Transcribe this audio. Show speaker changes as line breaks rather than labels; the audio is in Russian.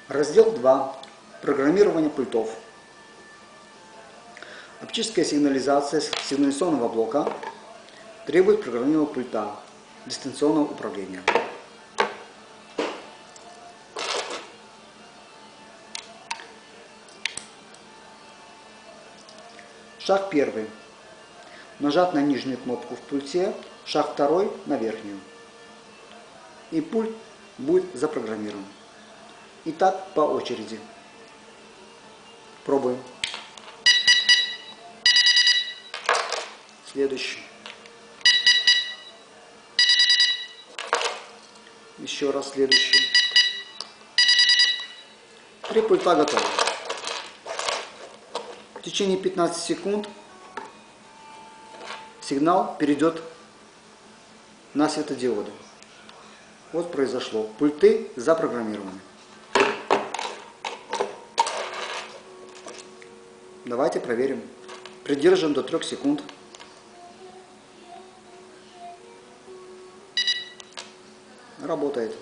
Раздел 2. Программирование пультов. Оптическая сигнализация сигнализационного блока требует программирования пульта дистанционного управления. Шаг 1. Нажать на нижнюю кнопку в пульте, шаг 2 на верхнюю. И пульт будет запрограммирован. И так по очереди. Пробуем. Следующий. Еще раз следующий. 3 пульта готовы. В течение 15 секунд сигнал перейдет на светодиоды. Вот произошло. Пульты запрограммированы. Давайте проверим. Придержим до 3 секунд. Работает.